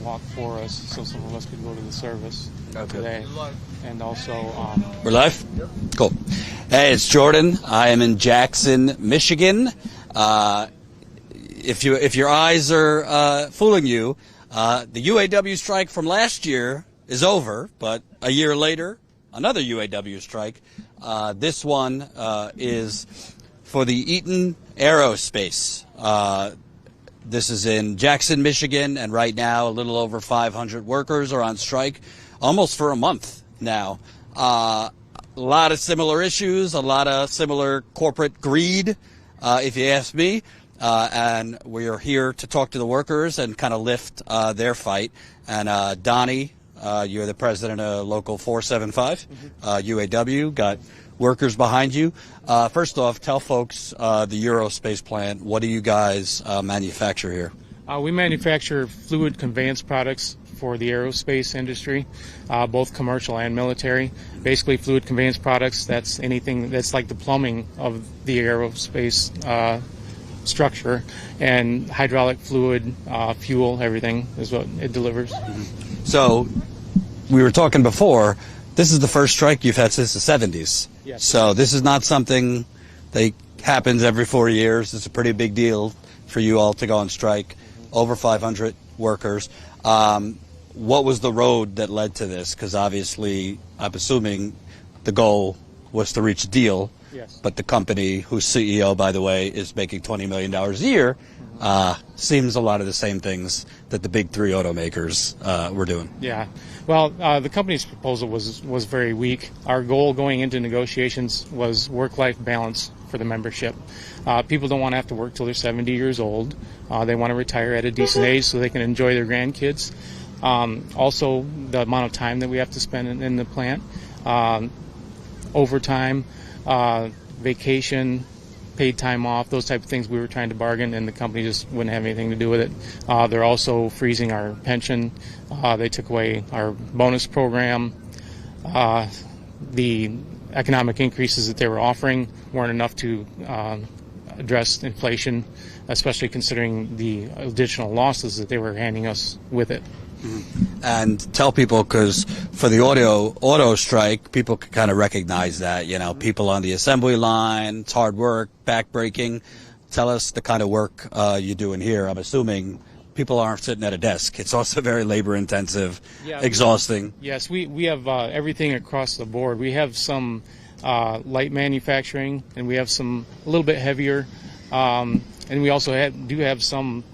walk for us so some of us could go to the service today. And also... We're live? Yep. Cool. Hey, it's Jordan. I am in Jackson, Michigan. If your eyes are fooling you, the UAW strike from last year is over, but a year later, another UAW strike. This one is for the Eaton Aerospace. This is in Jackson, Michigan, and right now a little over 500 workers are on strike almost for a month now. A lot of similar issues, a lot of similar corporate greed, if you ask me. And we are here to talk to the workers and kind of lift their fight. And Donnie, you're the president of Local 475, UAW, got workers behind you. First off, tell folks the Aerospace plant, what do you guys manufacture here? We manufacture fluid conveyance products for the aerospace industry, both commercial and military. Basically, fluid conveyance products, that's anything that's like the plumbing of the aerospace structure, and hydraulic fluid, fuel, everything is what it delivers. So, we were talking before, this is the first strike you've had since the 70s. Yes. So this is not something that happens every 4 years. It's a pretty big deal for you all to go on strike. Over 500 workers. What was the road that led to this? Because obviously, I'm assuming the goal was to reach a deal. Yes. But the company, whose CEO, by the way, is making $20 million a year, seems a lot of the same things that the big three automakers were doing. Yeah. Well, the company's proposal was very weak. Our goal going into negotiations was work-life balance for the membership. People don't want to have to work till they're 70 years old. They want to retire at a decent age so they can enjoy their grandkids. Also, the amount of time that we have to spend in the plant, overtime, vacation, paid time off, those type of things we were trying to bargain, and the company just wouldn't have anything to do with it. They're also freezing our pension. They took away our bonus program. The economic increases that they were offering weren't enough to address inflation, especially considering the additional losses that they were handing us with it. And tell people, because for the auto strike, people can kind of recognize that, you know, people on the assembly line, it's hard work, backbreaking. Tell us the kind of work you're doing here. I'm assuming people aren't sitting at a desk. It's also very labor intensive, exhausting. Yes, we have everything across the board. We have some light manufacturing, and we have some a little bit heavier, and we also do have some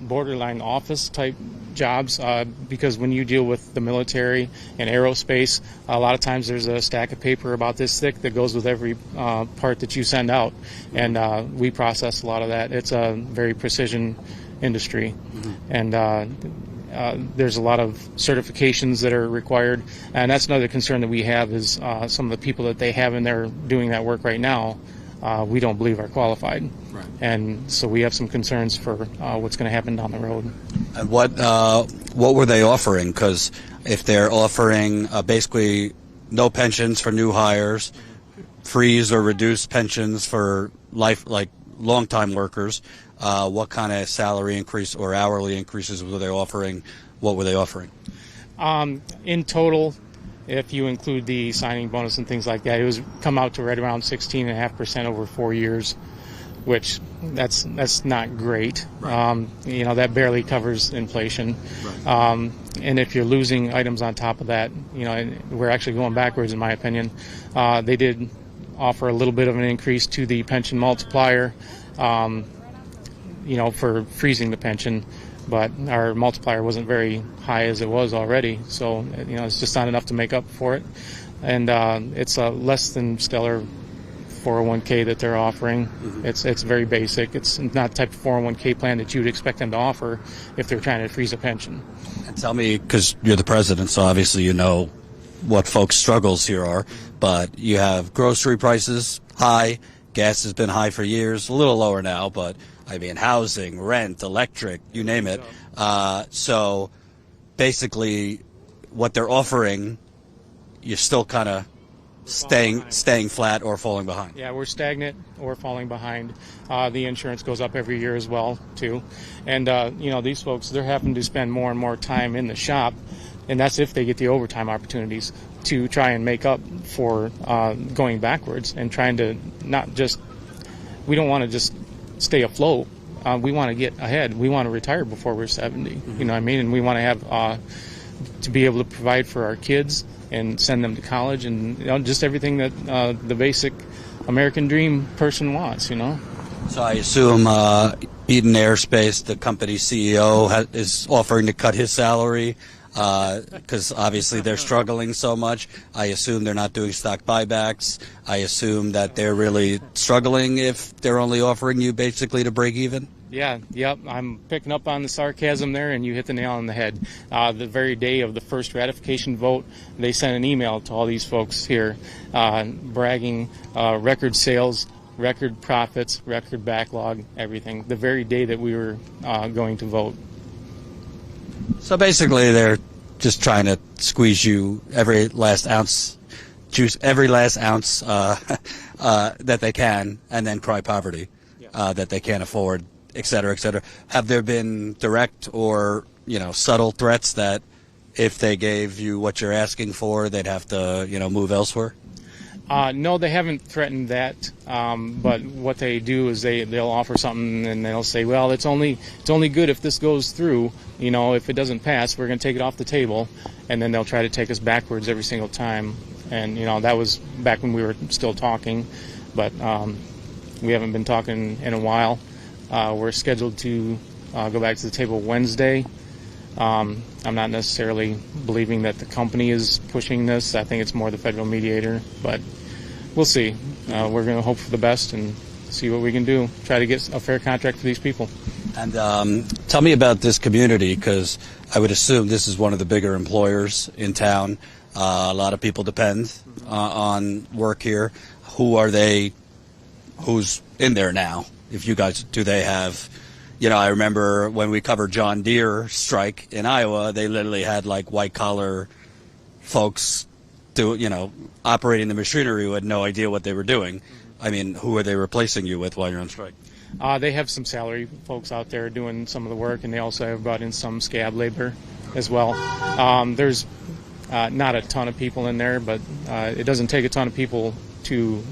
borderline office type jobs, because when you deal with the military and aerospace, a lot of times there's a stack of paper about this thick that goes with every part that you send out, and we process a lot of that. It's a very precision industry, and there's a lot of certifications that are required, and that's another concern that we have is some of the people that they have in there doing that work right now, we don't believe are qualified. Right. And so we have some concerns for what's going to happen down the road. And what were they offering? Because if they're offering basically no pensions for new hires, freeze or reduce pensions for long-time workers, what kind of salary increase or hourly increases were they offering? What were they offering? In total, if you include the signing bonus and things like that, it was come out to right around 16.5% over 4 years, which that's not great. Right. That barely covers inflation. Right. And if you're losing items on top of that, we're actually going backwards in my opinion. They did offer a little bit of an increase to the pension multiplier, for freezing the pension, but our multiplier wasn't very high as it was already, so it's just not enough to make up for it. And it's a less than stellar 401k that they're offering. Mm-hmm. It's very basic. It's not the type of 401k plan that you would expect them to offer if they're trying to freeze a pension. And tell me, because you're the president, so obviously you know what folks' struggles here are, but you have grocery prices high, gas has been high for years, a little lower now, but I mean housing, rent, electric, you name it. So basically what they're offering, you're still kind of staying flat or falling behind. Yeah, we're stagnant or falling behind. The insurance goes up every year as well, too. And, these folks, they're having to spend more and more time in the shop, and that's if they get the overtime opportunities to try and make up for going backwards and trying to we don't want to just stay afloat. We want to get ahead. We want to retire before we're 70, you know what I mean? And we want to have to be able to provide for our kids and send them to college and just everything that the basic American dream person wants, So I assume Eden Aerospace, the company CEO, is offering to cut his salary because obviously they're struggling so much. I assume they're not doing stock buybacks. I assume that they're really struggling if they're only offering you basically to break even. Yeah, yep. I'm picking up on the sarcasm there, and you hit the nail on the head. The very day of the first ratification vote, they sent an email to all these folks here bragging record sales, record profits, record backlog, everything, the very day that we were going to vote. So basically they're just trying to squeeze you every last ounce that they can, and then cry poverty that they can't afford, et cetera, et cetera. Have there been direct or subtle threats that if they gave you what you're asking for, they'd have to move elsewhere? No, they haven't threatened that. But what they do is they'll offer something and they'll say, well, it's only good if this goes through. If it doesn't pass, we're going to take it off the table, and then they'll try to take us backwards every single time. And that was back when we were still talking, but we haven't been talking in a while. We're scheduled to go back to the table Wednesday. I'm not necessarily believing that the company is pushing this. I think it's more the federal mediator, but we'll see. We're going to hope for the best and see what we can do. Try to get a fair contract for these people. And tell me about this community, because I would assume this is one of the bigger employers in town. A lot of people depend on work here. Who are they? Who's in there now? If you guys, do they have... I remember when we covered John Deere strike in Iowa, they literally had like white-collar folks operating the machinery who had no idea what they were doing. I mean, who are they replacing you with while you're on strike? They have some salary folks out there doing some of the work, and they also have brought in some scab labor as well. There's not a ton of people in there, but it doesn't take a ton of people to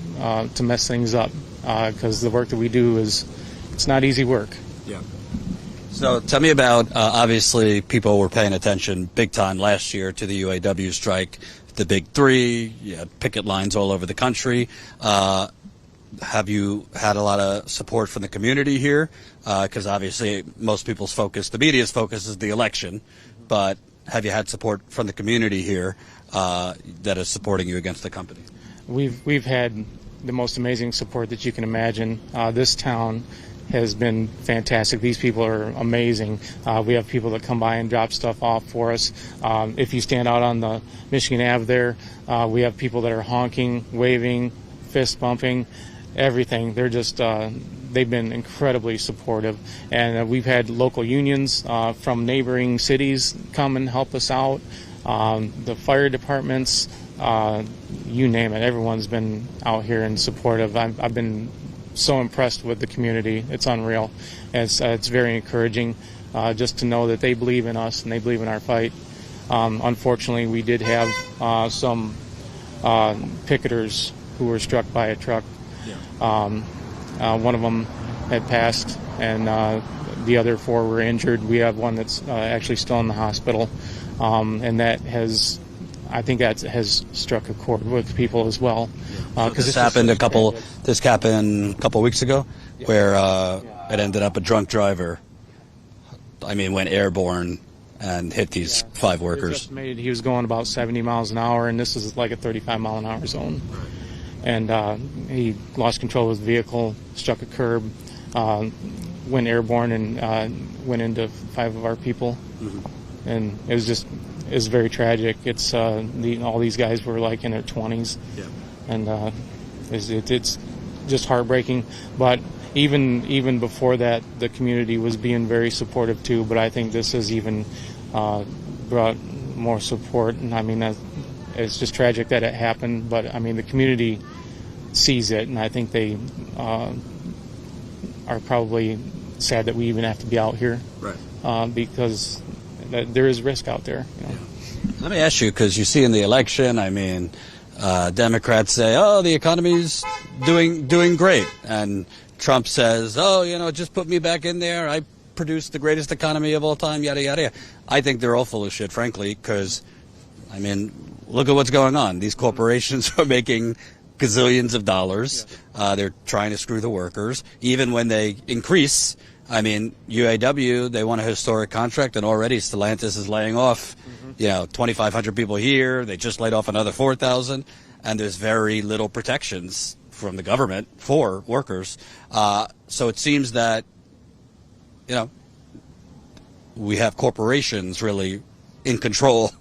mess things up because the work that we do it's not easy work. Yeah. So tell me about, obviously, people were paying attention big time last year to the UAW strike, the Big Three, picket lines all over the country. Have you had a lot of support from the community here? Because obviously most people's focus, the media's focus is the election, but have you had support from the community here that is supporting you against the company? We've had the most amazing support that you can imagine. This town has been fantastic. These people are amazing. We have people that come by and drop stuff off for us. If you stand out on the Michigan Ave there, we have people that are honking, waving, fist bumping, everything. They're just, they've been incredibly supportive. And we've had local unions from neighboring cities come and help us out. The fire departments, you name it, everyone's been out here and supportive. I've been so impressed with the community. It's unreal. It's very encouraging just to know that they believe in us and they believe in our fight. Unfortunately, we did have some picketers who were struck by a truck. One of them had passed, and the other four were injured. We have one that's actually still in the hospital, and that has, I think that has struck a chord with people as well. This happened a couple weeks ago, where it ended up a drunk driver, went airborne and hit these 5 workers. It's estimated he was going about 70 miles an hour, and this is like a 35-mile-an-hour zone. And he lost control of his vehicle, struck a curb, went airborne, and went into 5 of our people. Mm-hmm. And it was very tragic. It's all these guys were like in their 20s, and it's just heartbreaking. But even before that, the community was being very supportive too. But I think this has even brought more support. And it's just tragic that it happened. But I mean, the community sees it, and I think they are probably sad that we even have to be out here, right? Because there is risk out there. You know? Yeah. Let me ask you, because you see in the election, I mean, Democrats say, "Oh, the economy's doing great," and Trump says, "Oh, you know, just put me back in there. I produced the greatest economy of all time." Yada yada yada. I think they're all full of shit, frankly, because I mean, look at what's going on. These corporations are making gazillions of dollars. They're trying to screw the workers. Even when they increase, I mean, UAW, they won a historic contract, and already Stellantis is laying off, 2,500 people here. They just laid off another 4,000, and there's very little protections from the government for workers. So it seems that, we have corporations really in control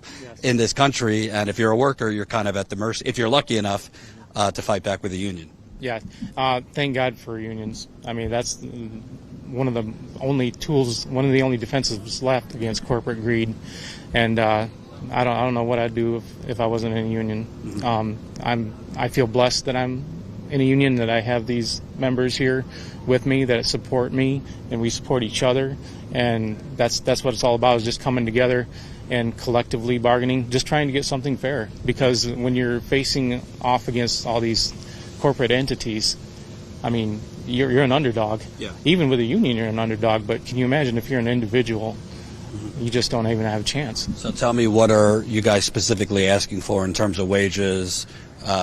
in this country, and if you're a worker, you're kind of at the mercy, if you're lucky enough to fight back with a union. Yeah, thank God for unions. I mean, that's one of the only tools, one of the only defenses left against corporate greed. And I don't know what I'd do if I wasn't in a union. I feel blessed that I'm in a union, that I have these members here with me that support me, and we support each other. And that's what it's all about, is just coming together and collectively bargaining, just trying to get something fair. Because when you're facing off against all these corporate entities, I mean, you're an underdog. Yeah. Even with a union, you're an underdog. But can you imagine if you're an individual? You just don't even have a chance. So tell me, what are you guys specifically asking for in terms of wages,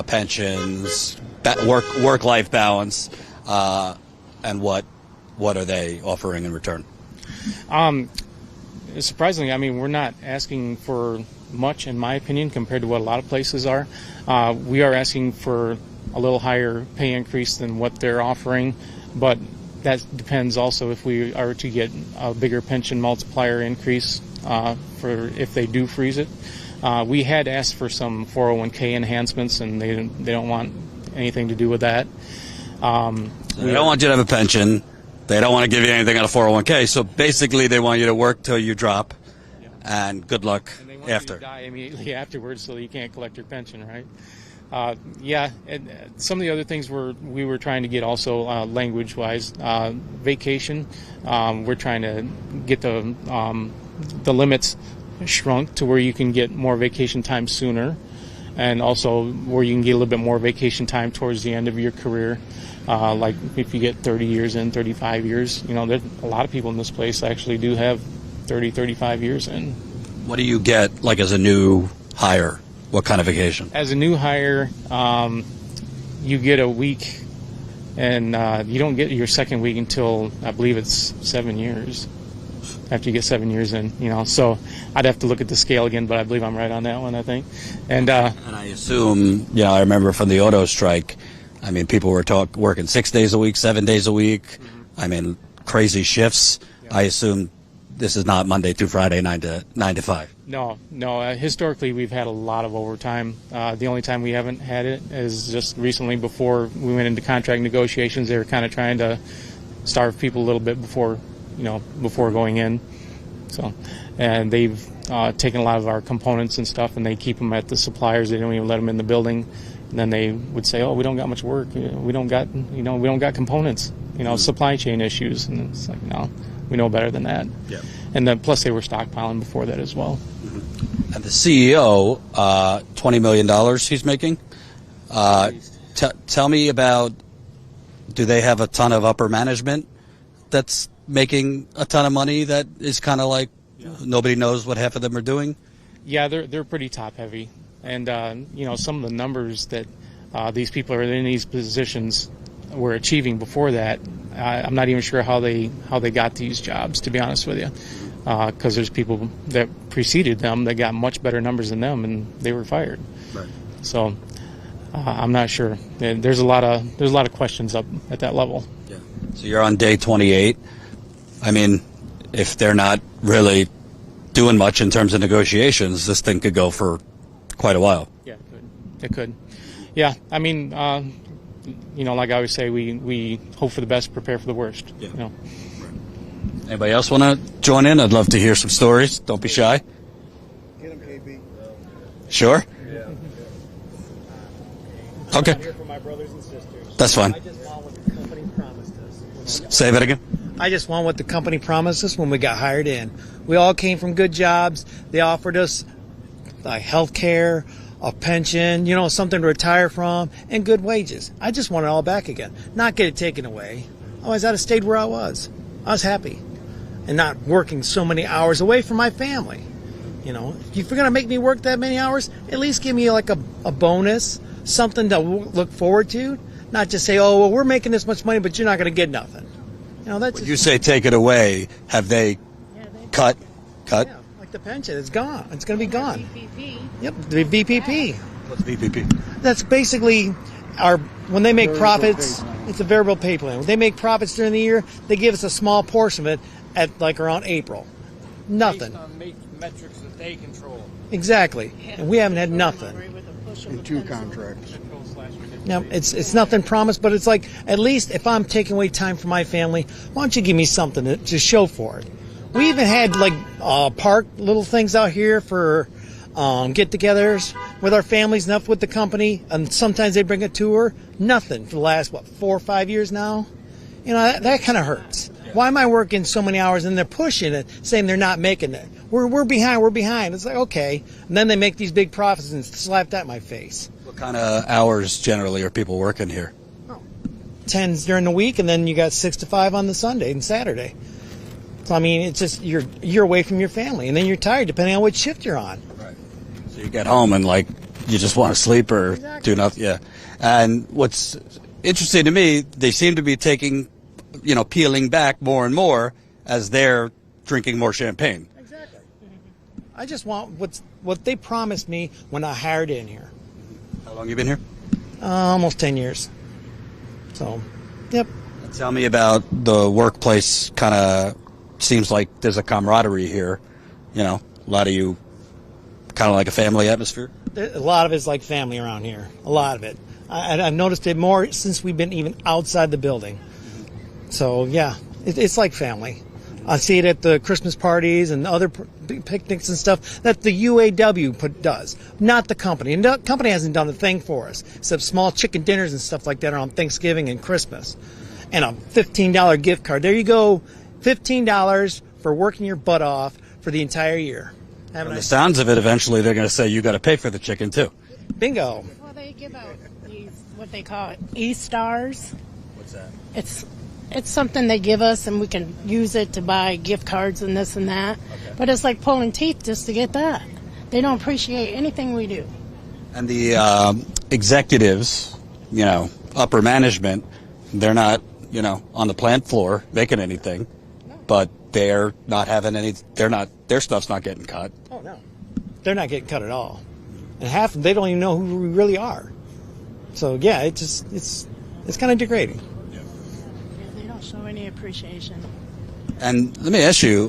pensions, work-life balance, and what are they offering in return? Surprisingly, I mean, we're not asking for much, in my opinion, compared to what a lot of places are. We are asking for a little higher pay increase than what they're offering, but that depends also if we are to get a bigger pension multiplier increase for if they do freeze it. We had asked for some 401k enhancements, and they don't want anything to do with that. They don't want you to have a pension. They don't want to give you anything on a 401k. So basically, they want you to work till you drop, and good luck and they want after. You to die immediately afterwards, so you can't collect your pension, right? And some of the other things we were trying to get also language-wise, vacation. We're trying to get the limits shrunk to where you can get more vacation time sooner, and also where you can get a little bit more vacation time towards the end of your career. Like if you get 30 years in, 35 years, there's a lot of people in this place actually do have 30, 35 years in. What do you get, like, as a new hire? What kind of vacation? As a new hire, you get a week, and you don't get your second week until, I believe it's 7 years, after you get 7 years in, So I'd have to look at the scale again, but I believe I'm right on that one, I think. And I assume, I remember from the auto strike, I mean, people were working 6 days a week, 7 days a week. Mm-hmm. I mean, crazy shifts. Yeah. I assume this is not Monday through Friday, 9 to 5. No. Historically, we've had a lot of overtime. The only time we haven't had it is just recently before we went into contract negotiations. They were kind of trying to starve people a little bit before going in. So, and they've taken a lot of our components and stuff, and they keep them at the suppliers. They don't even let them in the building. And then they would say, "Oh, we don't got much work. We don't got components. Supply chain issues." And it's like, no, we know better than that. Yeah. And then plus they were stockpiling before that as well. Mm-hmm. And the CEO, $20 million he's making. Tell me about. Do they have a ton of upper management that's making a ton of money that is kind of like nobody knows what half of them are doing? Yeah, they're pretty top heavy. And, some of the numbers that these people are in these positions were achieving before that, I'm not even sure how they got these jobs, to be honest with you, because there's people that preceded them that got much better numbers than them, and they were fired. Right. So I'm not sure. There's a lot of questions up at that level. Yeah. So you're on day 28. I mean, if they're not really doing much in terms of negotiations, this thing could go for quite a while. Yeah, it could. Yeah, I mean, like I always say, we hope for the best, prepare for the worst. Yeah. Right. Anybody else want to join in? I'd love to hear some stories. Don't be shy. Get him, KB. Sure? Yeah. Okay. I'm here for my brothers and sisters. That's fine. I just want what the company promised us. Say that again. I just want what the company promised us when we got hired in. We all came from good jobs. They offered us like health care, a pension, something to retire from, and good wages. I just want it all back again, not get it taken away. Otherwise, I'd have stayed where I was. I was happy and not working so many hours away from my family. If you're going to make me work that many hours, at least give me like a bonus, something to look forward to, not just say, oh, well, we're making this much money, but you're not going to get nothing. That's When you say take it away, have they cut? Yeah, like the pension, it's gone. It's going to be gone. VPP. Yep, the VPP. What's VPP? That's basically when they make profits, it's a variable pay plan. When they make profits during the year, they give us a small portion of it at like around April. Nothing. Based on metrics that they control. Exactly. And we haven't had nothing. In 2 contracts. Now, it's nothing promised, but it's like, at least if I'm taking away time from my family, why don't you give me something to show for it? We even had like park little things out here for get-togethers with our families, enough with the company, and sometimes they bring a tour. Nothing for the last 4 or 5 years now. That kind of hurts. Why am I working so many hours and they're pushing it, saying they're not making it? We're behind. It's like, okay. And then they make these big profits and slap that in my face. What kind of hours generally are people working here? 10s during the week, and then you got 6 to 5 on the Sunday and Saturday. So I mean, it's just you're away from your family, and then you're tired depending on what shift you're on. Right. So you get home and you just want to sleep or do nothing. Yeah. And what's interesting to me, they seem to be peeling back more and more as they're drinking more champagne. Exactly. I just want what they promised me when I hired in here. How long you been here? Almost 10 years. So, yep. Tell me about the workplace. Kind of seems like there's a camaraderie here. A lot of you kind of like a family atmosphere. A lot of it's like family around here. A lot of it. I've noticed it more since we've been even outside the building. So, yeah, it's like family. I see it at the Christmas parties and other picnics and stuff that the UAW does, not the company. And the company hasn't done a thing for us, except small chicken dinners and stuff like that on Thanksgiving and Christmas. And a $15 gift card. There you go, $15 for working your butt off for the entire year. From the sounds of it, eventually they're going to say you got to pay for the chicken, too. Bingo. Well, they give out these, what they call it, E-stars. What's that? It's something they give us, and we can use it to buy gift cards and this and that. Okay. But it's like pulling teeth just to get that. They don't appreciate anything we do. And the executives, upper management, they're not, on the plant floor making anything, but they're not having any. Their stuff's not getting cut. Oh no, they're not getting cut at all, and half of them, they don't even know who we really are. So yeah, it's kind of degrading. Show any appreciation. And let me ask you,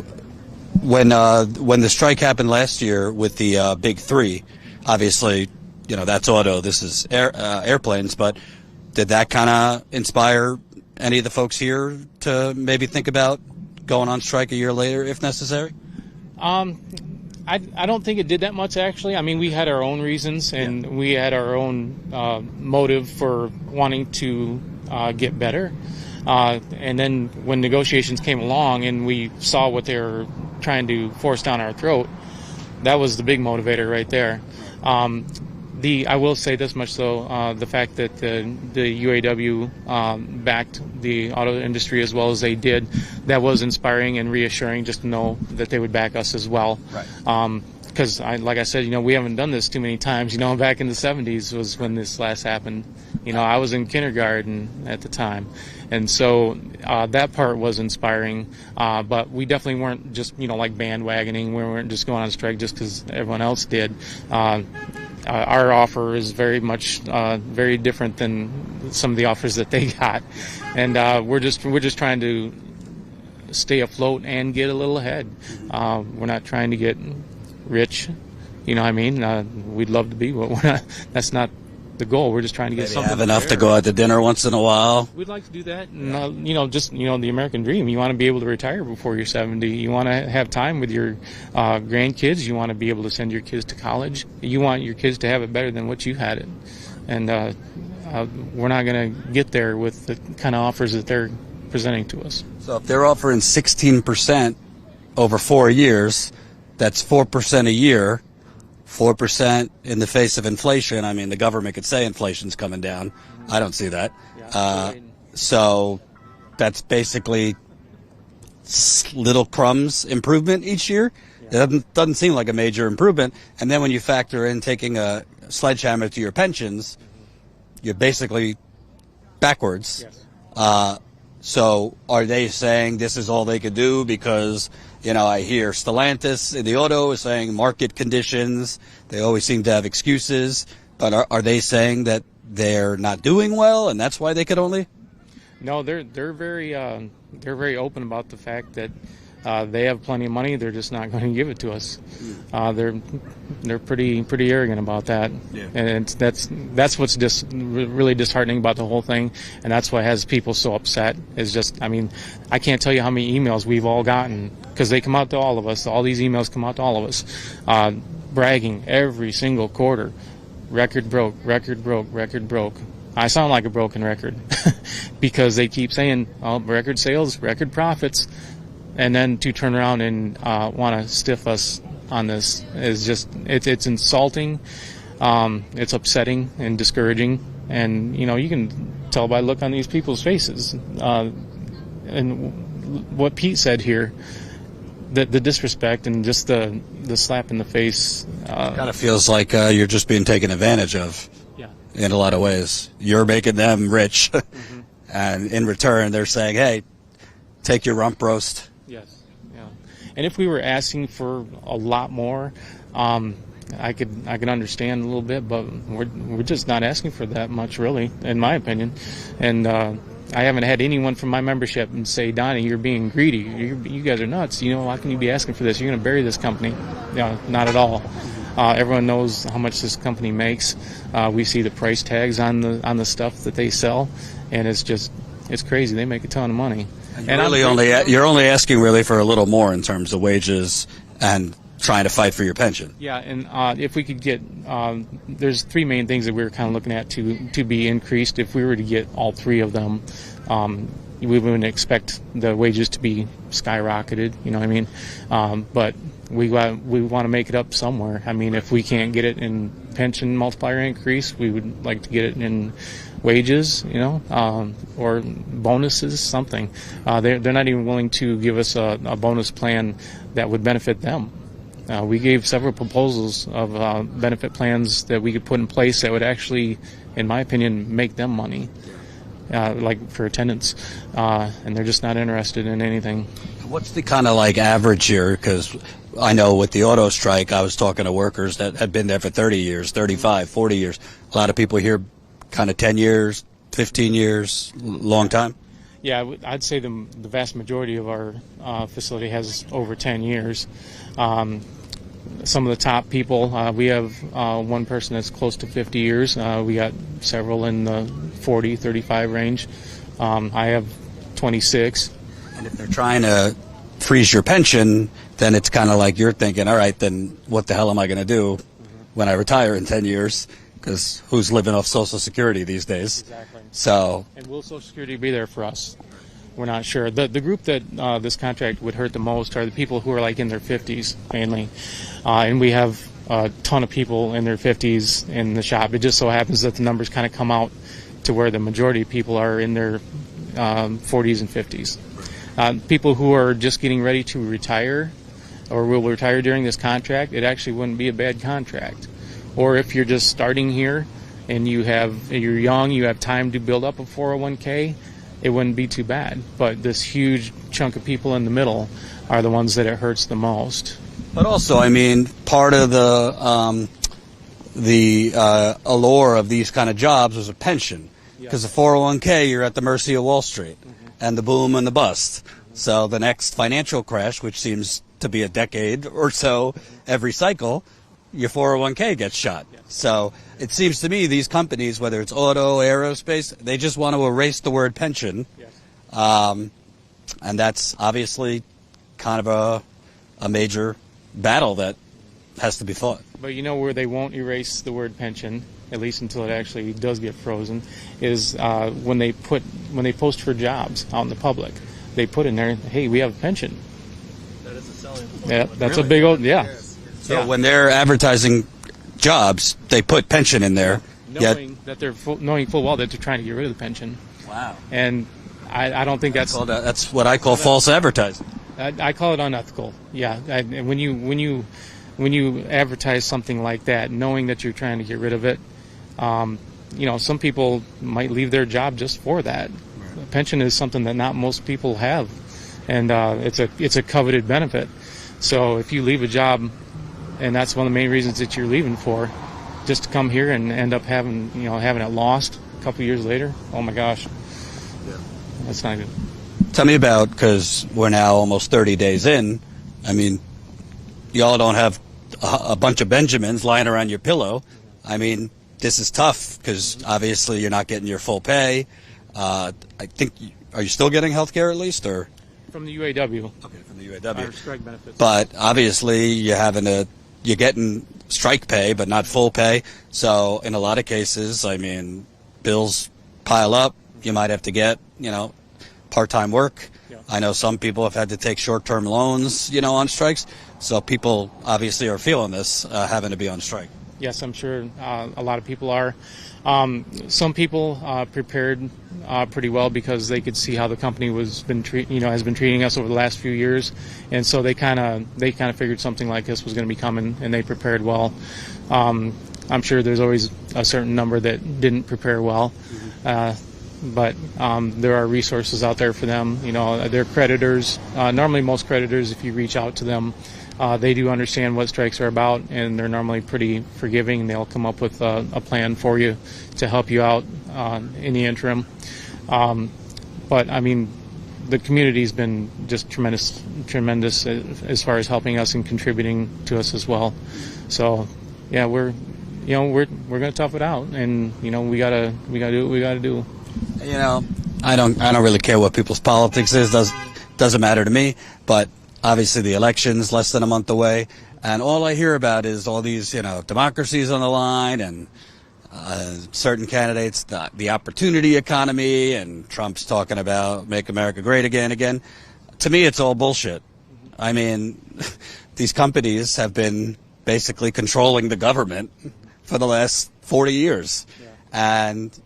when the strike happened last year with the big three, obviously, that's auto, this is airplanes, but did that kind of inspire any of the folks here to maybe think about going on strike a year later if necessary? I don't think it did that much, actually. I mean, we had our own reasons, and we had our own motive for wanting to get better. And then when negotiations came along and we saw what they were trying to force down our throat, that was the big motivator right there. I will say this much, though, the fact that the UAW backed the auto industry as well as they did, that was inspiring and reassuring just to know that they would back us as well. Right. Because, like I said, we haven't done this too many times. Back in the 70s was when this last happened. I was in kindergarten at the time. And so that part was inspiring. But we definitely weren't just, like bandwagoning. We weren't just going on strike just because everyone else did. Our offer is very much very different than some of the offers that they got. And we're just trying to stay afloat and get a little ahead. We're not trying to get rich, what I mean? We'd love to be, but we're not. That's not the goal. We're just trying to get something. Have enough to go out to dinner once in a while. We'd like to do that, and the American dream. You want to be able to retire before you're 70. You want to have time with your grandkids. You want to be able to send your kids to college. You want your kids to have it better than what you had it, and we're not going to get there with the kind of offers that they're presenting to us. So if they're offering 16% over 4 years, that's 4% a year, 4% in the face of inflation. I mean, the government could say inflation's coming down. I don't see that. So that's basically little crumbs improvement each year. It doesn't seem like a major improvement. And then when you factor in taking a sledgehammer to your pensions, you're basically backwards. So are they saying this is all they could do because, you know, I hear Stellantis in the auto is saying market conditions. They always seem to have excuses. But are they saying that they're not doing well and that's why they could only? No, they're very open about the fact that they have plenty of money. They're just not going to give it to us. They're pretty arrogant about that, and that's what's really disheartening about the whole thing, and that's what has people so upset. Is just, I mean, I can't tell you how many emails we've all gotten because they come out to all of us. All these emails come out to all of us, bragging every single quarter, record broke, record broke, record broke. I sound like a broken record because they keep saying, oh, record sales, record profits. And then to turn around and want to stiff us on this is just, it's insulting, it's upsetting and discouraging. And, you know, you can tell by the look on these people's faces. And what Pete said here, the disrespect and just the slap in the face. Kind of feels like you're just being taken advantage of. In a lot of ways. You're making them rich, and in return they're saying, hey, take your rump roast. Yes, yeah. And if we were asking for a lot more, I could understand a little bit, but we're just not asking for that much, really, in my opinion. And I haven't had anyone from my membership and say, Donnie, you're being greedy. You guys are nuts. You know, how can you be asking for this? You're going to bury this company. No, not at all. Everyone knows how much this company makes. We see the price tags on the stuff that they sell, and it's crazy. They make a ton of money. And you're only asking really for a little more in terms of wages and trying to fight for your pension. Yeah, and if we could get, there's three main things that we were kind of looking at to be increased. If we were to get all three of them, we wouldn't expect the wages to be skyrocketed. You know what I mean? But we want to make it up somewhere. I mean, if we can't get it in pension multiplier increase, we would like to get it in wages, you know, or bonuses, something. They're not even willing to give us a bonus plan that would benefit them. We gave several proposals of benefit plans that we could put in place that would actually, in my opinion, make them money, like for attendance, and they're just not interested in anything. What's the kind of like average here? Because I know with the auto strike, I was talking to workers that had been there for 30 years, 35, 40 years. A lot of people here kind of 10 years, 15 years, long time. Yeah, I'd say the vast majority of our facility has over 10 years. Some of the top people, we have one person that's close to 50 years. We got several in the 40, 35 range. I have 26. And if they're trying to freeze your pension, then it's kind of like you're thinking, all right, then what the hell am I going to do when I retire in 10 years? Because who's living off Social Security these days? Exactly. So, and will Social Security be there for us? We're not sure. The group that this contract would hurt the most are the people who are like in their 50s mainly. And we have a ton of people in their 50s in the shop. It just so happens that the numbers kind of come out to where the majority of people are in their 40s and 50s. People who are just getting ready to retire or will retire during this contract, it actually wouldn't be a bad contract. Or if you're just starting here and you're young, you have time to build up a 401k, it wouldn't be too bad. But this huge chunk of people in the middle are the ones that it hurts the most. But also, I mean, part of the allure of these kind of jobs is a pension. Because the 401k, you're at the mercy of Wall Street and the boom and the bust. So the next financial crash, which seems to be a decade or so every cycle, your 401k gets shot. So it seems to me these companies, whether it's auto, aerospace, they just want to erase the word pension. And that's obviously kind of a major battle that has to be fought. But you know where they won't erase the word pension at least until it actually does get frozen, is when they post for jobs out in the public, they put in there, hey, we have a pension. That is a selling point. Yeah, that's a big old, yeah. So when they're advertising jobs, they put pension in there. Knowing that knowing full well that they're trying to get rid of the pension. Wow. And I don't think that's what I call false advertising. I call it unethical. Yeah. And when you advertise something like that, knowing that you're trying to get rid of it, some people might leave their job just for that. Right. Pension is something that not most people have, and it's a coveted benefit. So if you leave a job, and that's one of the main reasons that you're leaving for, just to come here and end up having it lost a couple years later, oh my gosh, that's not good. Tell me about, because we're now almost 30 days in. I mean, y'all don't have a bunch of Benjamins lying around your pillow. I mean, this is tough because obviously you're not getting your full pay. I think, are you still getting health care at least, or? From the UAW. Okay, from the UAW. Our strike benefits. But obviously you're getting strike pay, but not full pay. So in a lot of cases, I mean, bills pile up. You might have to get, part-time work. Yeah. I know some people have had to take short-term loans, on strikes. So people obviously are feeling this, having to be on strike. Yes, I'm sure a lot of people are. Some people prepared pretty well because they could see how the company has been treating us over the last few years, and so they kind of figured something like this was going to be coming, and they prepared well. I'm sure there's always a certain number that didn't prepare well, but there are resources out there for them. Their creditors. Normally, most creditors, if you reach out to them, they do understand what strikes are about, and they're normally pretty forgiving. They'll come up with a plan for you to help you out in the interim. But I mean, the community's been just tremendous as far as helping us and contributing to us as well. So, yeah, we're going to tough it out, and we gotta do what we gotta do. I don't really care what people's politics is. Doesn't matter to me, but. Obviously, the election's less than a month away, and all I hear about is all these, democracies on the line and certain candidates, the opportunity economy, and Trump's talking about make America great again. To me, it's all bullshit. I mean, these companies have been basically controlling the government for the last 40 years. Yeah. And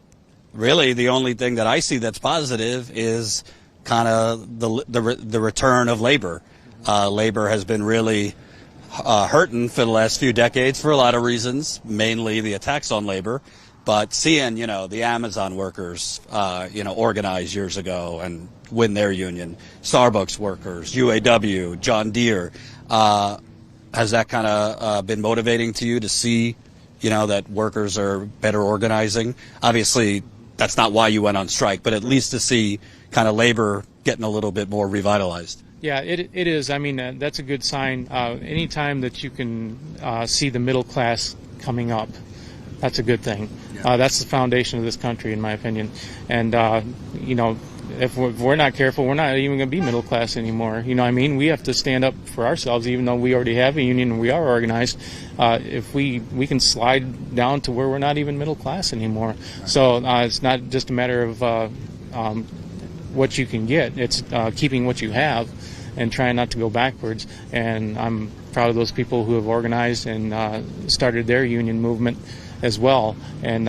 really, the only thing that I see that's positive is kind of the return of labor. Labor has been really hurting for the last few decades for a lot of reasons, mainly the attacks on labor. But seeing, the Amazon workers, organize years ago and win their union, Starbucks workers, UAW, John Deere, has that kind of been motivating to you to see, that workers are better organizing? Obviously, that's not why you went on strike, but at least to see kind of labor getting a little bit more revitalized. Yeah, it is. I mean, that's a good sign. Anytime that you can see the middle class coming up, that's a good thing. Yeah. That's the foundation of this country, in my opinion. And, if we're not careful, we're not even going to be middle class anymore. We have to stand up for ourselves, even though we already have a union and we are organized. If we can slide down to where we're not even middle class anymore. Right. So it's not just a matter of what you can get. It's keeping what you have and trying not to go backwards. And I'm proud of those people who have organized and started their union movement as well. And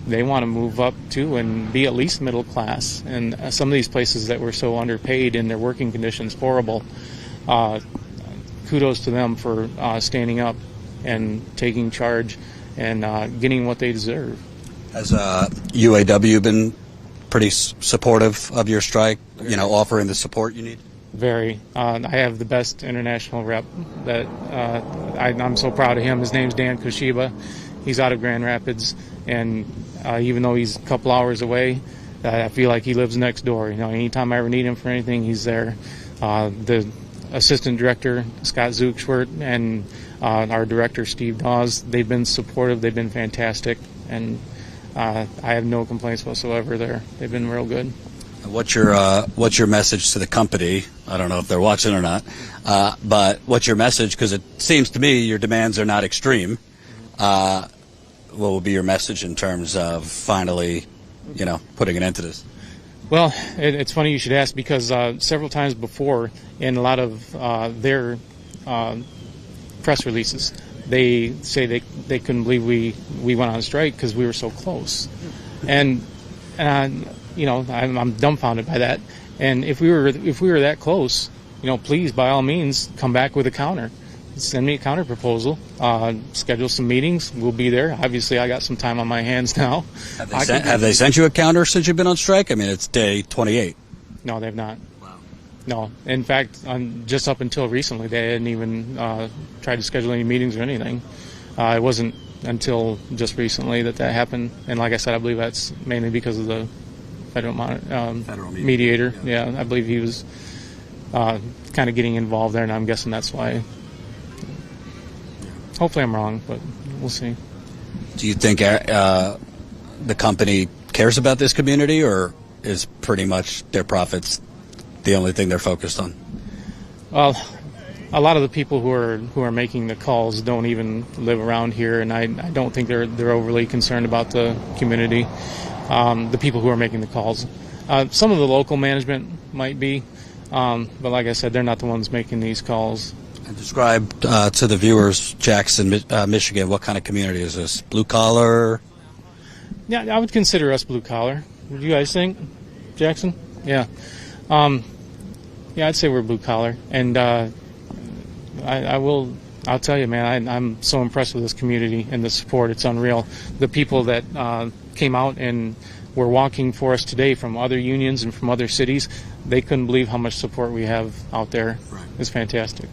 they want to move up too and be at least middle class. And some of these places that were so underpaid and their working conditions horrible, kudos to them for standing up and taking charge and getting what they deserve. Has UAW been pretty supportive of your strike, offering the support you need? Very. I have the best international rep that I'm so proud of him. His name's Dan Koshiba. He's out of Grand Rapids, and even though he's a couple hours away, I feel like he lives next door. Anytime I ever need him for anything, he's there. The assistant director, Scott Zugschwert, and our director, Steve Dawes, they've been supportive. They've been fantastic, and I have no complaints whatsoever there. They've been real good. What's your message to the company? I don't know if they're watching or not, but what's your message? Because it seems to me your demands are not extreme. what will be your message in terms of finally, putting an end to this? Well, it's funny you should ask, because several times before, in a lot of their press releases, they say they couldn't believe we went on strike because we were so close, and I'm dumbfounded by that. And if we were that close, please, by all means, come back with a counter. Send me a counter proposal. Schedule some meetings. We'll be there. Obviously, I got some time on my hands now. Have they sent you a counter since you've been on strike? I mean, it's day 28. No, they've not. Wow. No. In fact, just up until recently, they hadn't even tried to schedule any meetings or anything. It wasn't until just recently that happened. And like I said, I believe that's mainly because of the federal mediator. Yeah, I believe he was kind of getting involved there, and I'm guessing that's why. Hopefully I'm wrong, but we'll see. Do you think the company cares about this community, or is pretty much their profits the only thing they're focused on? Well, a lot of the people who are making the calls don't even live around here, and I don't think they're overly concerned about the community. The people who are making the calls, some of the local management might be, but like I said, they're not the ones making these calls. And describe to the viewers, Jackson, Michigan, what kind of community is this? Blue collar? Yeah, I would consider us blue collar. What do you guys think, Jackson? Yeah. I'd say we're blue collar. And I'll tell you, man, I'm so impressed with this community and the support. It's unreal. The people that came out and were walking for us today from other unions and from other cities, they couldn't believe how much support we have out there. Right. It's fantastic.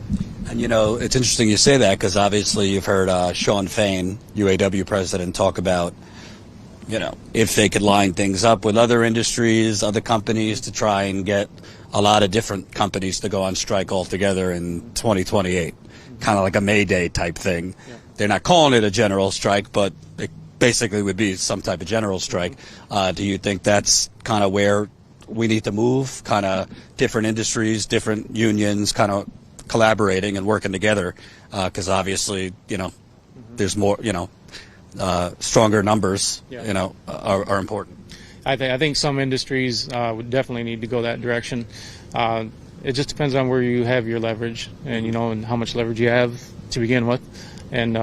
And it's interesting you say that, because obviously you've heard Shawn Fain, UAW president, talk about, if they could line things up with other industries, other companies, to try and get a lot of different companies to go on strike altogether in 2028. Kind of like a May Day type thing. Yeah. They're not calling it a general strike, but it basically would be some type of general strike. Do you think that's kind of where we need to move? Kind of different industries, different unions, kind of collaborating and working together, because obviously, there's more, stronger numbers, are important. I think some industries would definitely need to go that direction. It just depends on where you have your leverage, and and how much leverage you have to begin with, and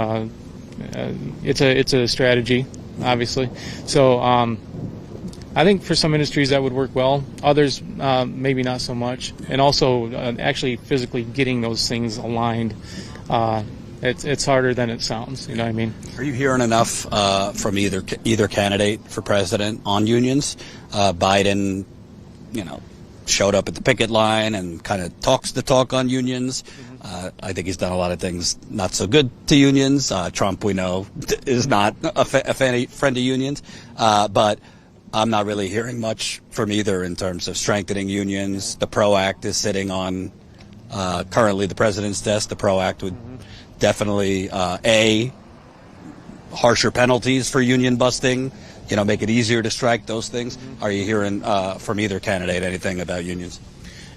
it's a strategy, obviously. So I think for some industries that would work well. Others maybe not so much. And also actually physically getting those things aligned. It's harder than it sounds. You know what I mean? Are you hearing enough from either candidate for president on unions? Biden, showed up at the picket line and kind of talks the talk on unions. I think he's done a lot of things not so good to unions. Trump, we know, is not a friend of unions. But I'm not really hearing much from either in terms of strengthening unions. The PRO Act is sitting on currently the president's desk. The PRO Act would definitely harsher penalties for union busting, make it easier to strike, those things. Are you hearing from either candidate anything about unions?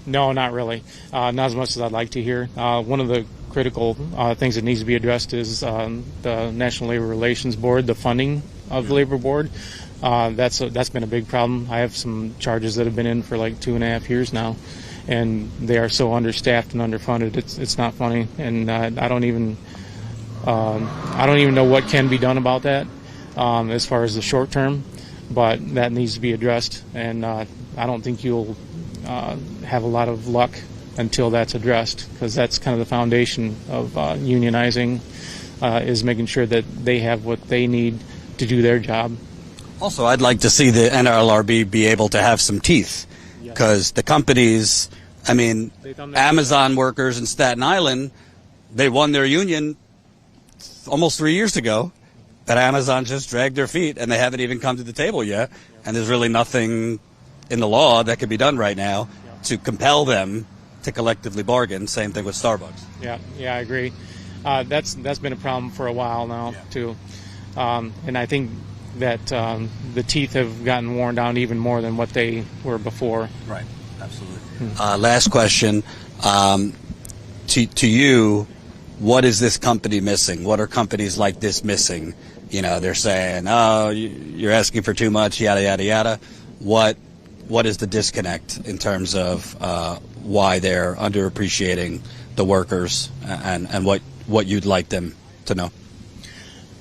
No, not really. Not as much as I'd like to hear. One of the critical things that needs to be addressed is the National Labor Relations Board, the funding of the Labor Board. That's been a big problem. I have some charges that have been in for like 2.5 years now, and they are so understaffed and underfunded. It's not funny, and I don't even know what can be done about that as far as the short term, but that needs to be addressed, and I don't think you'll have a lot of luck until that's addressed, because that's kind of the foundation of unionizing, is making sure that they have what they need to do their job. Also, I'd like to see the NLRB be able to have some teeth, because the companies, Amazon workers in Staten Island, they won their union almost 3 years ago, but Amazon just dragged their feet, and they haven't even come to the table yet, and there's really nothing in the law that can be done right now to compel them to collectively bargain. Same thing with Starbucks. Yeah, I agree. That's been a problem for a while now, too. And I think that the teeth have gotten worn down even more than what they were before. Right, absolutely. Last question to you. what is this company missing? What are companies like this missing? You know, they're saying, oh, you're asking for too much, yada, yada, yada. What is the disconnect in terms of why they're underappreciating the workers and what you'd like them to know?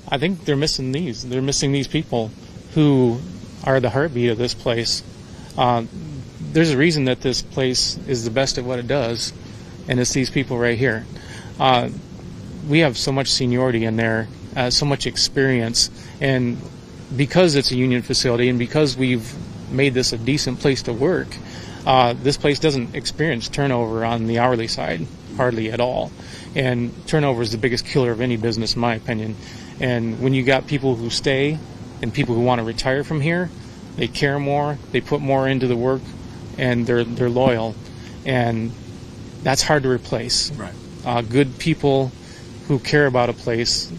I think they're missing these. They're missing these people who are the heartbeat of this place. There's a reason that this place is the best at what it does, and it's these people right here. We have so much seniority in there, so much experience, and because it's a union facility and because we've made this a decent place to work, this place doesn't experience turnover on the hourly side, hardly at all. And turnover is the biggest killer of any business, in my opinion. And when you got people who stay and people who want to retire from here, they care more, they put more into the work, and they're loyal. And that's hard to replace. Right. Good people who care about a place,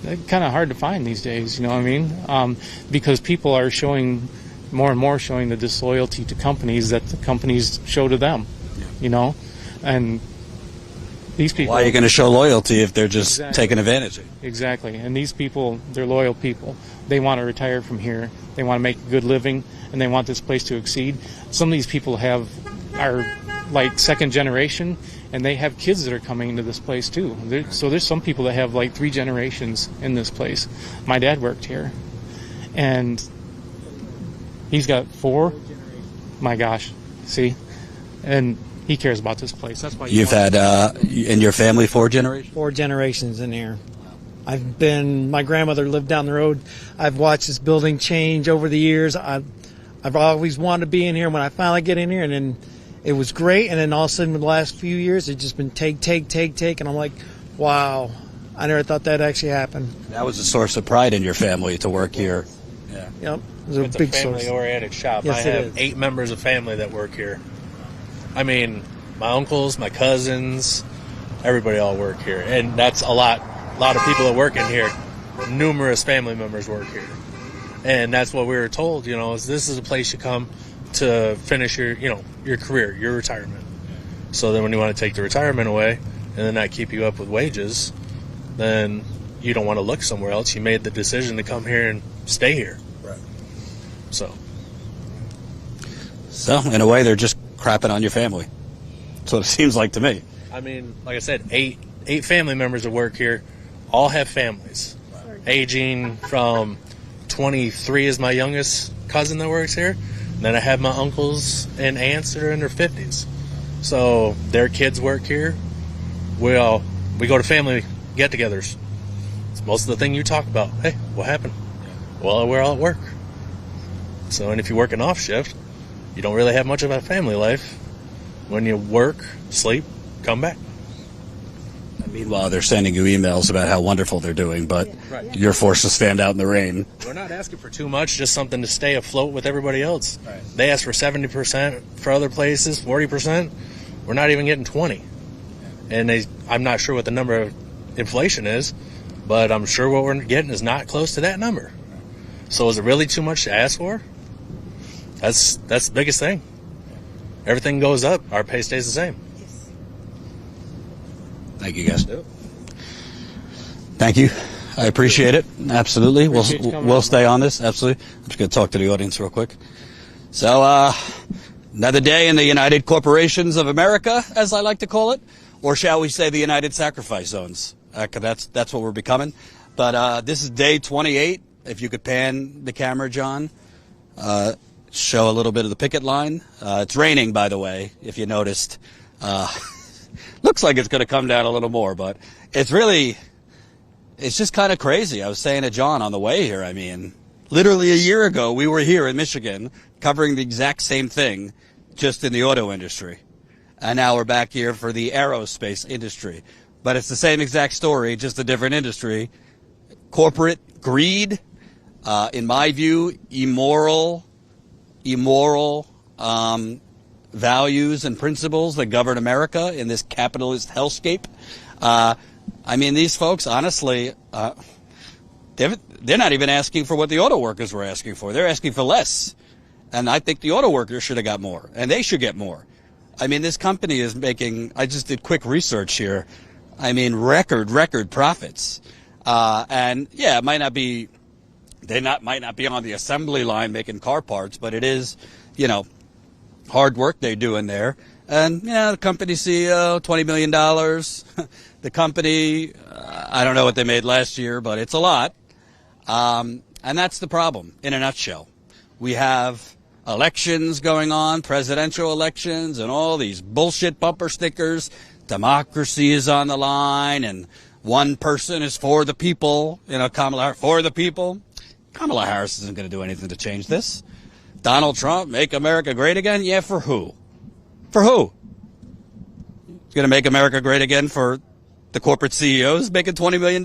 they're kind of hard to find these days, you know what I mean? Because people are showing more and more showing the disloyalty to companies that the companies show to them, you know? And these people... Why are you going to show loyalty if they're just taking advantage of you? Exactly. And these people, they're loyal people. They want to retire from here. They want to make a good living, and they want this place to exceed. Some of these people are like second generation, and they have kids that are coming into this place too. So there's some people that have like 3 generations in this place. My dad worked here, and he's got 4. My gosh, see? And he cares about this place. That's why you've had in your family 4 generations? 4 generations in here. My grandmother lived down the road. I've watched this building change over the years. I've always wanted to be in here. When I finally get in here, and then it was great, and then all of a sudden in the last few years it's just been take, and I'm like, wow, I never thought that actually happened. That was a source of pride in your family to work here. Yeah. Yep. It was It's a big a family-oriented shop. Yes, I it have is. 8 members of family that work here. I mean, my uncles, my cousins, everybody all work here. And that's a lot of people that work in here. Numerous family members work here. And that's what we were told, you know, is this is a place you come to finish your career, your retirement. So then when you want to take the retirement away and then not keep you up with wages, then you don't want to look somewhere else. You made the decision to come here and stay here. Right. So in a way, they're just crapping on your family. That's what it seems like to me. I mean, like I said, eight family members that work here, all have families, aging from 23 is my youngest cousin that works here. And then I have my uncles and aunts that are in their 50s. So their kids work here. We go to family get-togethers. It's most of the thing you talk about. Hey, what happened? Well, we're all at work. So, and if you work an off shift, you don't really have much of a family life. When you work, sleep, come back. Meanwhile, they're sending you emails about how wonderful they're doing, but you're forced to stand out in the rain. We're not asking for too much, just something to stay afloat with everybody else. Right. They ask for 70% for other places, 40%. We're not even getting 20. And I'm not sure what the number of inflation is, but I'm sure what we're getting is not close to that number. So is it really too much to ask for? That's the biggest thing. Everything goes up, our pay stays the same. Thank you, guys. Thank you. I appreciate it. Absolutely. We'll stay on this. Absolutely. I'm just going to talk to the audience real quick. So, another day in the United Corporations of America, as I like to call it, or shall we say the United Sacrifice Zones? 'Cause that's what we're becoming. But this is day 28. If you could pan the camera, John, show a little bit of the picket line. It's raining, by the way, if you noticed. Looks like it's going to come down a little more, but it's just kind of crazy. I was saying to John on the way here, I mean, literally a year ago, we were here in Michigan covering the exact same thing, just in the auto industry. And now we're back here for the aerospace industry. But it's the same exact story, just a different industry. Corporate greed, in my view, immoral, values and principles that govern America in this capitalist hellscape. I mean, these folks, honestly, they're not even asking for what the auto workers were asking for. They're asking for less. And I think the auto workers should have got more, and they should get more. I mean, this company is making, I just did quick research here. I mean, record profits. And yeah, it might not be, might not be on the assembly line making car parts, but it is, hard work they do in there. And, the company CEO, $20 million. The company, I don't know what they made last year, but it's a lot. And that's the problem in a nutshell. We have elections going on, presidential elections, and all these bullshit bumper stickers. Democracy is on the line, and one person is for the people, Kamala Harris, for the people. Kamala Harris isn't going to do anything to change this. Donald Trump, make America great again? Yeah, for who? For who? He's going to make America great again for the corporate CEOs making $20 million?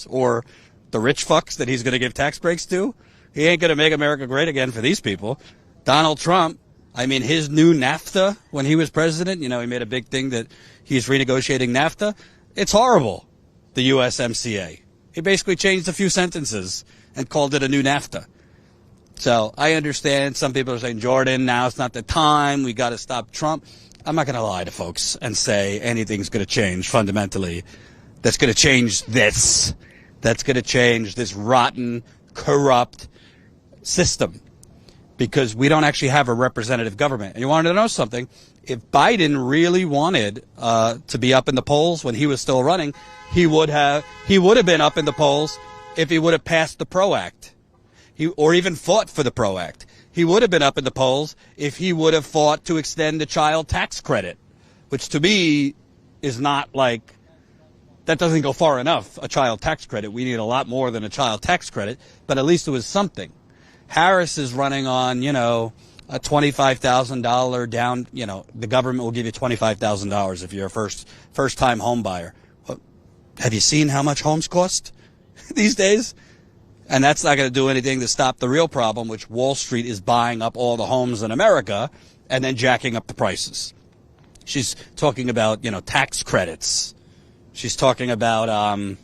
Or the rich fucks that he's going to give tax breaks to? He ain't going to make America great again for these people. Donald Trump, his new NAFTA when he was president, he made a big thing that he's renegotiating NAFTA. It's horrible, the USMCA. He basically changed a few sentences and called it a new NAFTA. So I understand some people are saying, Jordan, now it's not the time. We got to stop Trump. I'm not going to lie to folks and say anything's going to change fundamentally. That's going to change this. That's going to change this rotten, corrupt system, because we don't actually have a representative government. And you wanted to know something? If Biden really wanted to be up in the polls when he was still running, he would have been up in the polls if he would have passed the PRO Act. Or even fought for the PRO Act. He would have been up in the polls if he would have fought to extend the child tax credit, which to me is not that doesn't go far enough, a child tax credit. We need a lot more than a child tax credit, but at least it was something. Harris is running on, a $25,000 down, the government will give you $25,000 if you're a first-time home buyer. Well, have you seen how much homes cost these days? And that's not going to do anything to stop the real problem, which Wall Street is buying up all the homes in America and then jacking up the prices. She's talking about, tax credits. She's talking about, we're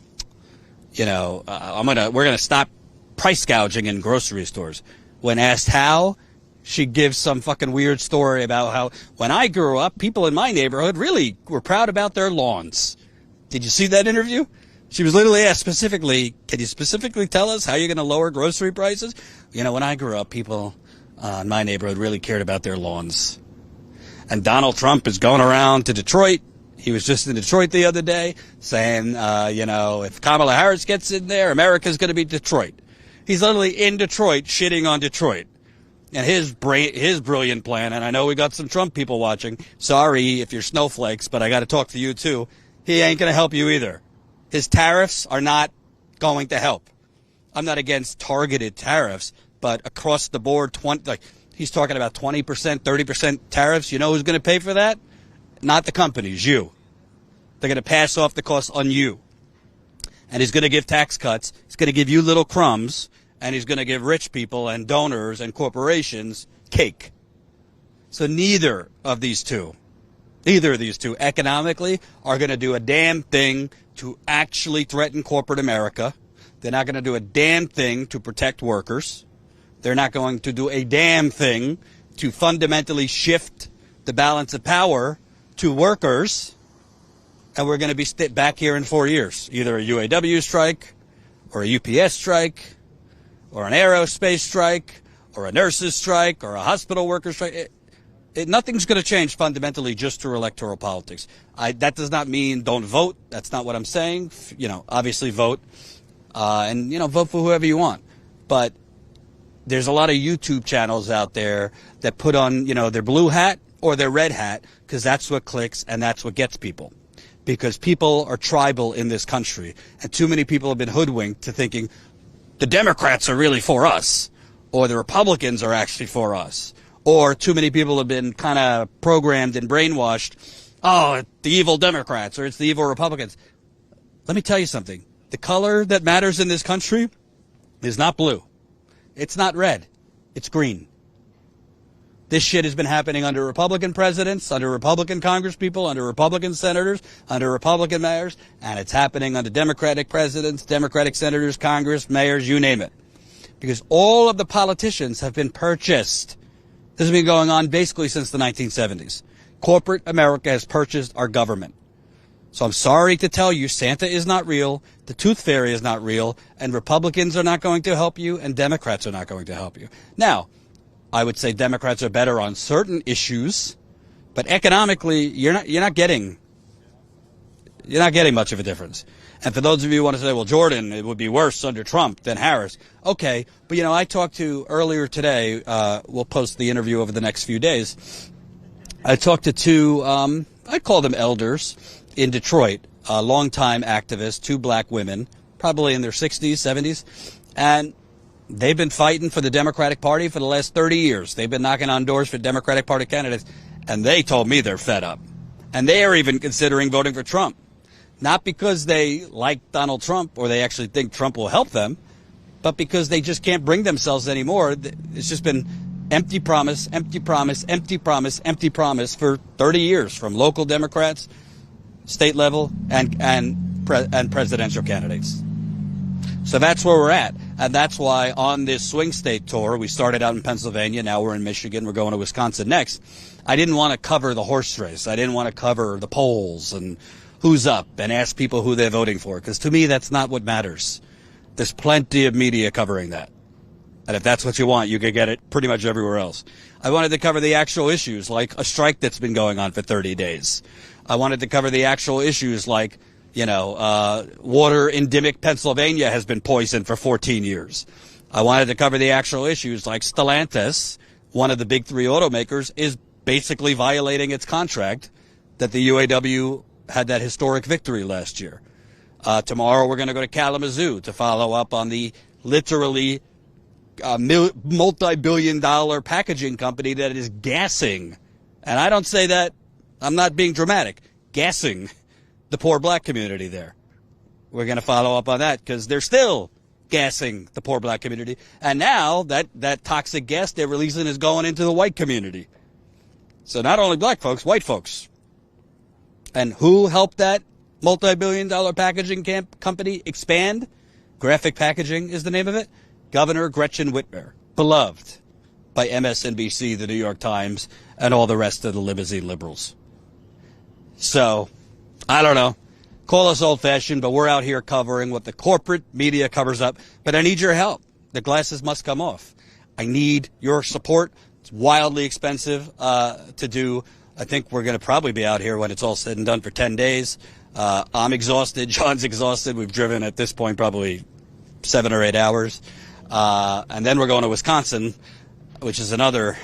going to stop price gouging in grocery stores. When asked how, she gives some fucking weird story about how when I grew up, people in my neighborhood really were proud about their lawns. Did you see that interview? She was literally asked specifically, can you specifically tell us how you're going to lower grocery prices? When I grew up, people in my neighborhood really cared about their lawns. And Donald Trump is going around to Detroit. He was just in Detroit the other day saying, if Kamala Harris gets in there, America's going to be Detroit. He's literally in Detroit shitting on Detroit. And his brilliant plan, and I know we got some Trump people watching. Sorry if you're snowflakes, but I got to talk to you too. He ain't going to help you either. His tariffs are not going to help. I'm not against targeted tariffs, but across the board, he's talking about 20%, 30% tariffs. You know who's going to pay for that? Not the companies, you. They're going to pass off the cost on you. And he's going to give tax cuts. He's going to give you little crumbs, and he's going to give rich people and donors and corporations cake. So neither of these two economically are going to do a damn thing to actually threaten corporate America. They're not going to do a damn thing to protect workers. They're not going to do a damn thing to fundamentally shift the balance of power to workers. And we're going to be back here in 4 years. Either a UAW strike, or a UPS strike, or an Aerospace strike, or a nurses strike, or a hospital worker strike. Nothing's going to change fundamentally just through electoral politics. That does not mean don't vote. That's not what I'm saying. Obviously vote, and vote for whoever you want. But there's a lot of YouTube channels out there that put on their blue hat or their red hat because that's what clicks and that's what gets people. Because people are tribal in this country, and too many people have been hoodwinked to thinking the Democrats are really for us, or the Republicans are actually for us. Or too many people have been kind of programmed and brainwashed. Oh, it's the evil Democrats or it's the evil Republicans. Let me tell you something. The color that matters in this country is not blue. It's not red. It's green. This shit has been happening under Republican presidents, under Republican congresspeople, under Republican senators, under Republican mayors, and it's happening under Democratic presidents, Democratic senators, Congress, mayors, you name it. Because all of the politicians have been purchased. This has been going on basically since the 1970s. Corporate America has purchased our government. So I'm sorry to tell you, Santa is not real, the Tooth Fairy is not real, and Republicans are not going to help you, and Democrats are not going to help you. Now, I would say Democrats are better on certain issues, but economically, you're not getting much of a difference. And for those of you who want to say, well, Jordan, it would be worse under Trump than Harris. Okay, but I talked to earlier today. We'll post the interview over the next few days. I talked to two, I call them elders, in Detroit, longtime activists, two black women, probably in their 60s, 70s, and they've been fighting for the Democratic Party for the last 30 years. They've been knocking on doors for Democratic Party candidates, and they told me they're fed up. And they are even considering voting for Trump. Not because they like Donald Trump or they actually think Trump will help them, but because they just can't bring themselves anymore. It's just been empty promise, empty promise, empty promise, empty promise for 30 years from local Democrats, state level, and presidential candidates. So that's where we're at. And that's why on this swing state tour, we started out in Pennsylvania, now we're in Michigan, we're going to Wisconsin next. I didn't want to cover the horse race. I didn't want to cover the polls and who's up and ask people who they're voting for, because to me, that's not what matters. There's plenty of media covering that. And if that's what you want, you can get it pretty much everywhere else. I wanted to cover the actual issues, like a strike that's been going on for 30 days. I wanted to cover the actual issues like, water in Dimick, Pennsylvania has been poisoned for 14 years. I wanted to cover the actual issues like Stellantis, one of the big three automakers, is basically violating its contract that the UAW had that historic victory last year. Tomorrow we're going to go to Kalamazoo to follow up on the literally multi-billion-dollar packaging company that is gassing, and I don't say that, I'm not being dramatic, gassing the poor black community there. We're going to follow up on that because they're still gassing the poor black community. And now that toxic gas they're releasing is going into the white community. So not only black folks, white folks. And who helped that multi-billion-dollar packaging company expand? Graphic Packaging is the name of it. Governor Gretchen Whitmer, beloved by MSNBC, the New York Times, and all the rest of the limousine liberals. So, I don't know. Call us old-fashioned, but we're out here covering what the corporate media covers up. But I need your help. The glasses must come off. I need your support. It's wildly expensive to do. I think we're going to probably be out here when it's all said and done for 10 days. I'm exhausted. John's exhausted. We've driven at this point probably 7 or 8 hours. And then we're going to Wisconsin, which is another,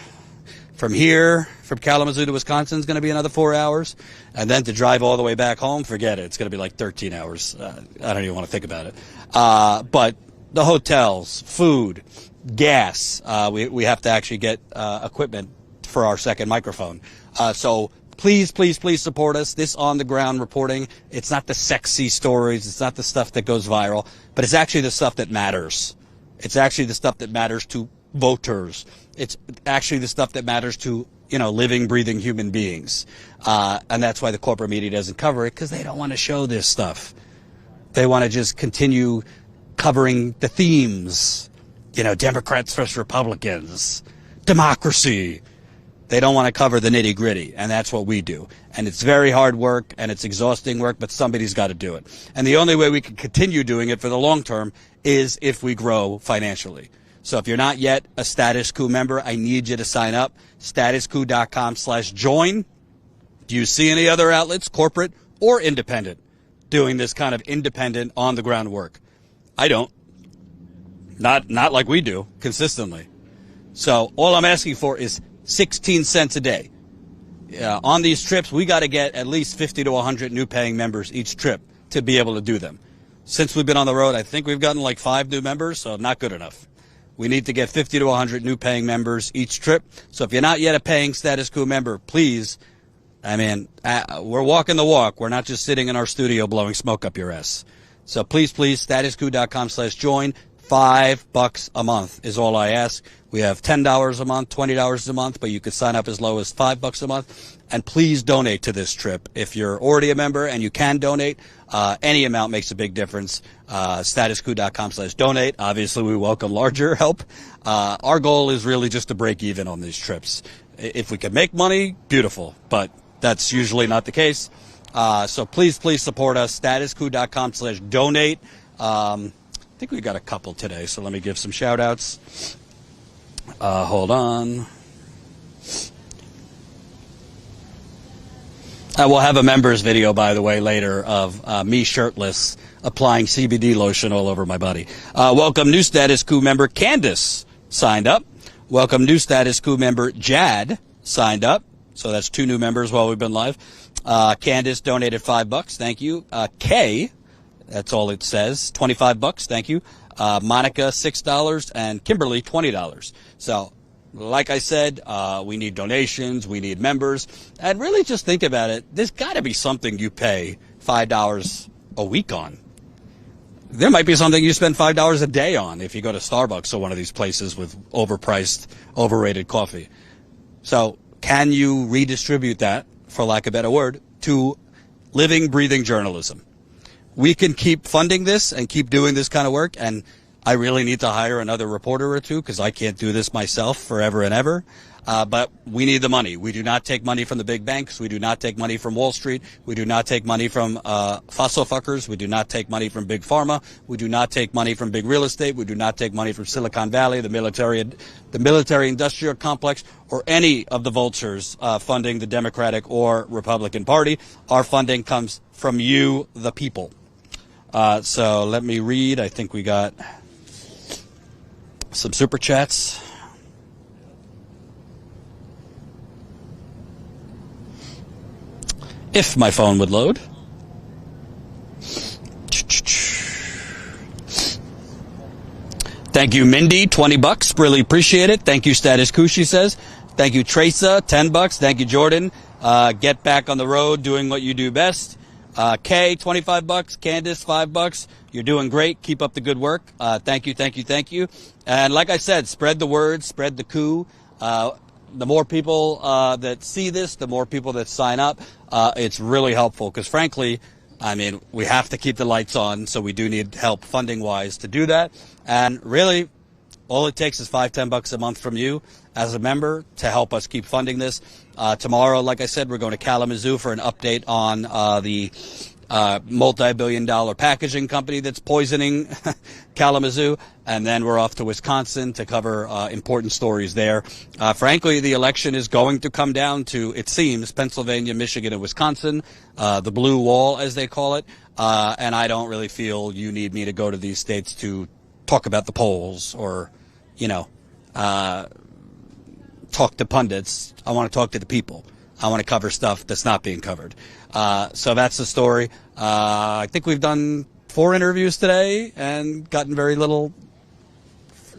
from Kalamazoo to Wisconsin is going to be another 4 hours. And then to drive all the way back home, forget it. It's going to be like 13 hours. I don't even want to think about it. But the hotels, food, gas, we have to actually get equipment for our second microphone. So please, please, please support us. This on-the-ground reporting, it's not the sexy stories. It's not the stuff that goes viral. But it's actually the stuff that matters. It's actually the stuff that matters to voters. It's actually the stuff that matters to, living, breathing human beings. And that's why the corporate media doesn't cover it, because they don't want to show this stuff. They want to just continue covering the themes. Democrats versus Republicans, democracy. They don't want to cover the nitty gritty, and that's what we do. And it's very hard work, and it's exhausting work, but somebody's got to do it. And the only way we can continue doing it for the long term is if we grow financially. So if you're not yet a Status Coup member, I need you to sign up. StatusCoup.com/join. Do you see any other outlets, corporate or independent, doing this kind of independent, on-the-ground work? I don't. Not like we do, consistently. So all I'm asking for is 16 cents a day. On these trips, we got to get at least 50 to 100 new paying members each trip to be able to do them. Since we've been on the road, I think we've gotten like 5 new members, so not good enough. We need to get 50 to 100 new paying members each trip. So if you're not yet a paying Status Coup member, please, we're walking the walk. We're not just sitting in our studio blowing smoke up your ass. So please, StatusCoup.com/join. $5 a month is all I ask. We have $10 a month, $20 a month, but you could sign up as low as $5 a month. And please donate to this trip. If you're already a member and you can donate, any amount makes a big difference. StatusCoup.com/donate. Obviously, we welcome larger help. Our goal is really just to break even on these trips. If we can make money, beautiful, but that's usually not the case. So please support us. StatusCoup.com/donate. I think we got a couple today, so let me give some shout outs. Hold on. We'll have a members video, by the way, later of me shirtless applying CBD lotion all over my body. Welcome new Status Coup member Candace signed up. Welcome new Status Coup member Jad signed up. So that's 2 new members while we've been live. Candace donated $5. Thank you. Kay, that's all it says, $25. Thank you. Monica, $6, and Kimberly, $20. So, like I said, we need donations, we need members, and really just think about it. There's got to be something you pay $5 a week on. There might be something you spend $5 a day on if you go to Starbucks or one of these places with overpriced, overrated coffee. So, can you redistribute that, for lack of a better word, to living, breathing journalism? We can keep funding this and keep doing this kind of work, and I really need to hire another reporter or two because I can't do this myself forever and ever. But we need the money. We do not take money from the big banks. We do not take money from Wall Street. We do not take money from fossil fuckers. We do not take money from big pharma. We do not take money from big real estate. We do not take money from Silicon Valley, the military industrial complex, or any of the vultures funding the Democratic or Republican Party. Our funding comes from you, the people. So let me read. I think we got some super chats. If my phone would load. Thank you, Mindy, $20. Really appreciate it. Thank you, Status Coup, she says. Thank you, Teresa, $10. Thank you, Jordan. Get back on the road doing what you do best. Kay, $25. Candace, $5. You're doing great. Keep up the good work. Thank you. And like I said, spread the word, spread the coup. The more people that see this, the more people that sign up. It's really helpful because, frankly, I mean, we have to keep the lights on, so we do need help funding-wise to do that. And really, all it takes is $5-10 a month from you as a member to help us keep funding this. Tomorrow, like I said, we're going to Kalamazoo for an update on the multi-billion-dollar packaging company that's poisoning Kalamazoo, and then we're off to Wisconsin to cover important stories there. Frankly, the election is going to come down to, it seems, Pennsylvania, Michigan, and Wisconsin, the blue wall, as they call it, and I don't really feel you need me to go to these states to talk about the polls or, talk to pundits. I want to talk to the people. I want to cover stuff that's not being covered. So that's the story. I think we've done 4 interviews today and gotten very little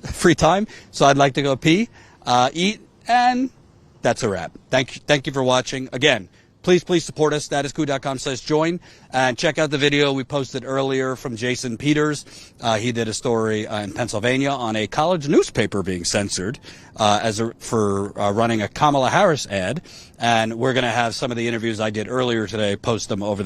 free time. So I'd like to go pee, eat, and that's a wrap. Thank you for watching. Again, please support us, StatusCoup.com/join, and check out the video we posted earlier from Jason Peters. He did a story in Pennsylvania on a college newspaper being censored for running a Kamala Harris ad, and we're going to have some of the interviews I did earlier today, post them over the